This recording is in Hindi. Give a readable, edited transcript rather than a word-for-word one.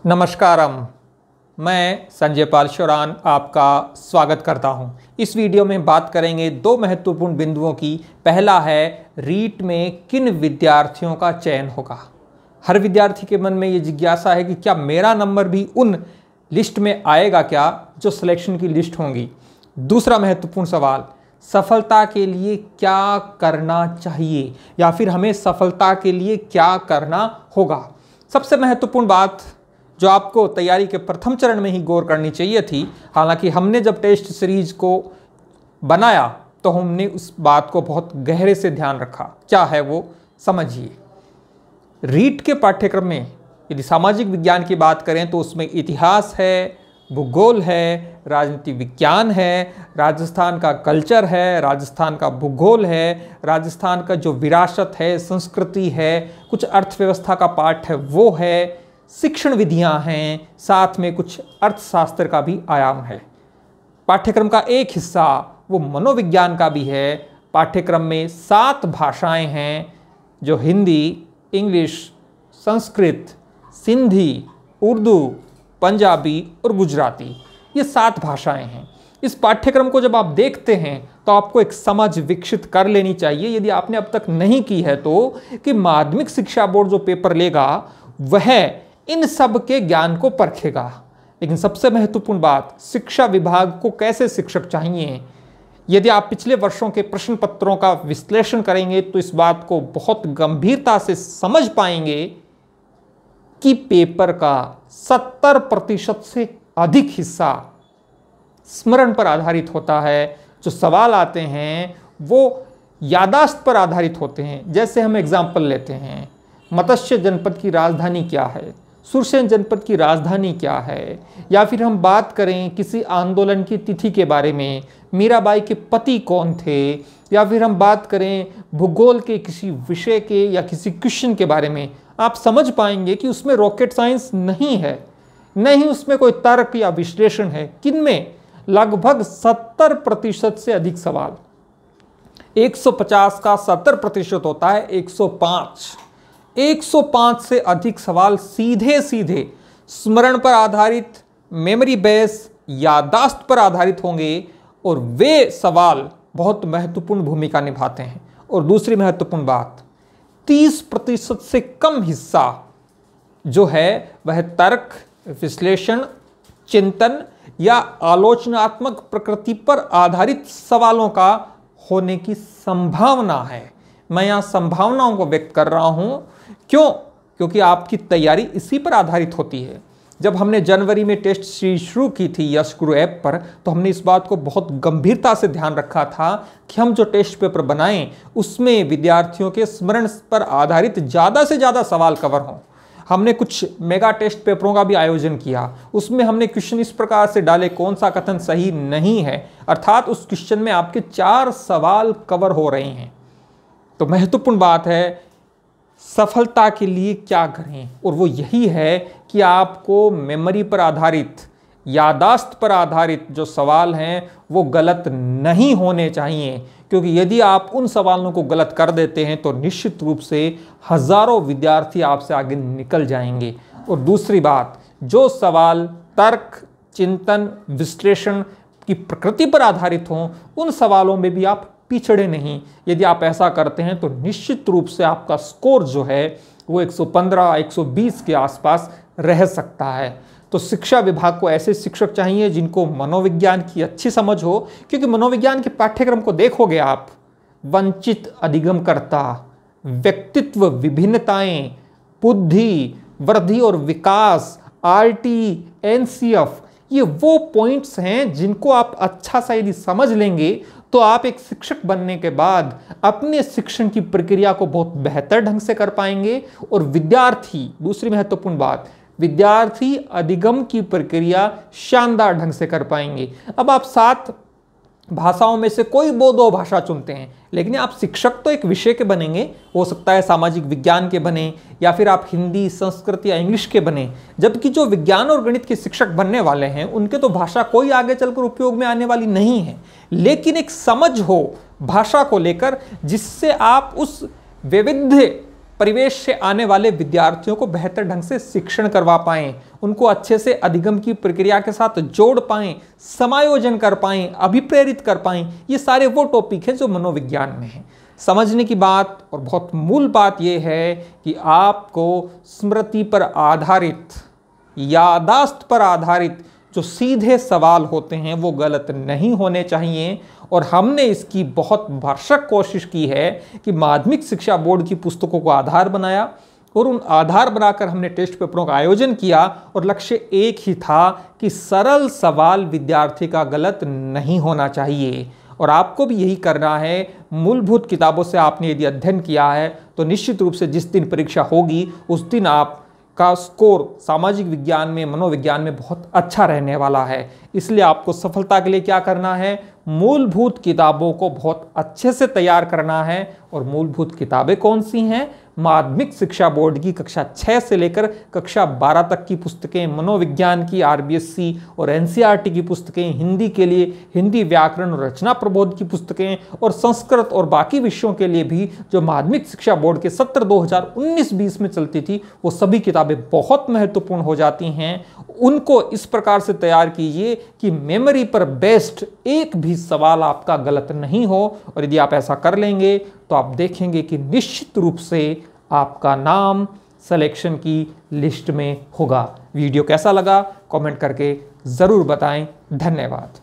नमस्कारम। मैं संजय पाल शोरान आपका स्वागत करता हूं। इस वीडियो में बात करेंगे दो महत्वपूर्ण बिंदुओं की। पहला है रीट में किन विद्यार्थियों का चयन होगा। हर विद्यार्थी के मन में ये जिज्ञासा है कि क्या मेरा नंबर भी उन लिस्ट में आएगा क्या जो सिलेक्शन की लिस्ट होंगी। दूसरा महत्वपूर्ण सवाल, सफलता के लिए क्या करना चाहिए या फिर हमें सफलता के लिए क्या करना होगा। सबसे महत्वपूर्ण बात जो आपको तैयारी के प्रथम चरण में ही गौर करनी चाहिए थी, हालांकि हमने जब टेस्ट सीरीज को बनाया तो हमने उस बात को बहुत गहरे से ध्यान रखा। क्या है वो, समझिए। रीट के पाठ्यक्रम में यदि सामाजिक विज्ञान की बात करें तो उसमें इतिहास है, भूगोल है, राजनीति विज्ञान है, राजस्थान का कल्चर है, राजस्थान का भूगोल है, राजस्थान का जो विरासत है, संस्कृति है, कुछ अर्थव्यवस्था का पाठ है वो है, शिक्षण विधियां हैं, साथ में कुछ अर्थशास्त्र का भी आयाम है। पाठ्यक्रम का एक हिस्सा वो मनोविज्ञान का भी है। पाठ्यक्रम में 7 भाषाएं हैं जो हिंदी, इंग्लिश, संस्कृत, सिंधी, उर्दू, पंजाबी और गुजराती, ये 7 भाषाएं हैं। इस पाठ्यक्रम को जब आप देखते हैं तो आपको एक समझ विकसित कर लेनी चाहिए, यदि आपने अब तक नहीं की है तो, कि माध्यमिक शिक्षा बोर्ड जो पेपर लेगा वह इन सब के ज्ञान को परखेगा। लेकिन सबसे महत्वपूर्ण बात, शिक्षा विभाग को कैसे शिक्षक चाहिए। यदि आप पिछले वर्षों के प्रश्न पत्रों का विश्लेषण करेंगे तो इस बात को बहुत गंभीरता से समझ पाएंगे कि पेपर का 70% से अधिक हिस्सा स्मरण पर आधारित होता है। जो सवाल आते हैं वो यादाश्त पर आधारित होते हैं। जैसे हम एग्जाम्पल लेते हैं, मत्स्य जनपद की राजधानी क्या है, सुरसेन जनपद की राजधानी क्या है, या फिर हम बात करें किसी आंदोलन की तिथि के बारे में, मीराबाई के पति कौन थे, या फिर हम बात करें भूगोल के किसी विषय के या किसी क्वेश्चन के बारे में, आप समझ पाएंगे कि उसमें रॉकेट साइंस नहीं है, नहीं उसमें कोई तर्क या विश्लेषण है। किनमें? लगभग 70% से अधिक सवाल। 150 का 70% होता है 105। 105 से अधिक सवाल सीधे सीधे स्मरण पर आधारित, मेमोरी बेस, यादाश्त पर आधारित होंगे और वे सवाल बहुत महत्वपूर्ण भूमिका निभाते हैं। और दूसरी महत्वपूर्ण बात, 30% से कम हिस्सा जो है वह तर्क, विश्लेषण, चिंतन या आलोचनात्मक प्रकृति पर आधारित सवालों का होने की संभावना है। मैं यहाँ संभावनाओं को व्यक्त कर रहा हूँ। क्यों? क्योंकि आपकी तैयारी इसी पर आधारित होती है। जब हमने जनवरी में टेस्ट सीरीज शुरू की थी यश गुरु ऐप पर, तो हमने इस बात को बहुत गंभीरता से ध्यान रखा था कि हम जो टेस्ट पेपर बनाएं उसमें विद्यार्थियों के स्मरण पर आधारित ज़्यादा से ज़्यादा सवाल कवर हों। हमने कुछ मेगा टेस्ट पेपरों का भी आयोजन किया। उसमें हमने क्वेश्चन इस प्रकार से डाले, कौन सा कथन सही नहीं है, अर्थात उस क्वेश्चन में आपके 4 सवाल कवर हो रहे हैं। तो महत्वपूर्ण बात है सफलता के लिए क्या करें, और वो यही है कि आपको मेमोरी पर आधारित, यादाश्त पर आधारित जो सवाल हैं वो गलत नहीं होने चाहिए। क्योंकि यदि आप उन सवालों को गलत कर देते हैं तो निश्चित रूप से हजारों विद्यार्थी आपसे आगे निकल जाएंगे। और दूसरी बात, जो सवाल तर्क, चिंतन, विश्लेषण की प्रकृति पर आधारित हों उन सवालों में भी आप पिछड़े नहीं। यदि आप ऐसा करते हैं तो निश्चित रूप से आपका स्कोर जो है वो 115-120 के आसपास रह सकता है। तो शिक्षा विभाग को ऐसे शिक्षक चाहिए जिनको मनोविज्ञान की अच्छी समझ हो। क्योंकि मनोविज्ञान के पाठ्यक्रम को देखोगे आप, वंचित अधिगमकर्ता, व्यक्तित्व विभिन्नताएं, बुद्धि वृद्धि और विकास, आरटी, एनसीएफ, ये वो पॉइंट्स हैं जिनको आप अच्छा सा यदि समझ लेंगे तो आप एक शिक्षक बनने के बाद अपने शिक्षण की प्रक्रिया को बहुत बेहतर ढंग से कर पाएंगे। और विद्यार्थी, दूसरी महत्वपूर्ण बात, विद्यार्थी अधिगम की प्रक्रिया शानदार ढंग से कर पाएंगे। अब आप 7 भाषाओं में से कोई वो 2 भाषा चुनते हैं, लेकिन आप शिक्षक तो एक विषय के बनेंगे। हो सकता है सामाजिक विज्ञान के बने, या फिर आप हिंदी, संस्कृत या इंग्लिश के बने। जबकि जो विज्ञान और गणित के शिक्षक बनने वाले हैं उनके तो भाषा कोई आगे चलकर उपयोग में आने वाली नहीं है, लेकिन एक समझ हो भाषा को लेकर जिससे आप उस वैविध्य परिवेश से आने वाले विद्यार्थियों को बेहतर ढंग से शिक्षण करवा पाएं, उनको अच्छे से अधिगम की प्रक्रिया के साथ जोड़ पाएं, समायोजन कर पाएं, अभिप्रेरित कर पाएं। ये सारे वो टॉपिक हैं जो मनोविज्ञान में हैं। समझने की बात और बहुत मूल बात यह है कि आपको स्मृति पर आधारित, यादाश्त पर आधारित जो सीधे सवाल होते हैं वो गलत नहीं होने चाहिए। और हमने इसकी बहुत भरसक कोशिश की है कि माध्यमिक शिक्षा बोर्ड की पुस्तकों को आधार बनाया और उन आधार बनाकर हमने टेस्ट पेपरों का आयोजन किया। और लक्ष्य एक ही था कि सरल सवाल विद्यार्थी का गलत नहीं होना चाहिए। और आपको भी यही करना है। मूलभूत किताबों से आपने यदि अध्ययन किया है तो निश्चित रूप से जिस दिन परीक्षा होगी उस दिन आपका स्कोर सामाजिक विज्ञान में, मनोविज्ञान में बहुत अच्छा रहने वाला है। इसलिए आपको सफलता के लिए क्या करना है, मूलभूत किताबों को बहुत अच्छे से तैयार करना है। और मूलभूत किताबें कौन सी हैं? माध्यमिक शिक्षा बोर्ड की कक्षा 6 से लेकर कक्षा 12 तक की पुस्तकें, मनोविज्ञान की RBSC और NCERT की पुस्तकें, हिंदी के लिए हिंदी व्याकरण और रचना प्रबोध की पुस्तकें, और संस्कृत और बाकी विषयों के लिए भी जो माध्यमिक शिक्षा बोर्ड के सत्र 2019-20 में चलती थी वो सभी किताबें बहुत महत्वपूर्ण हो जाती हैं। उनको इस प्रकार से तैयार कीजिए कि मेमोरी पर बेस्ड एक भी सवाल आपका गलत नहीं हो। और यदि आप ऐसा कर लेंगे तो आप देखेंगे कि निश्चित रूप से आपका नाम सिलेक्शन की लिस्ट में होगा। वीडियो कैसा लगा कमेंट करके ज़रूर बताएं। धन्यवाद।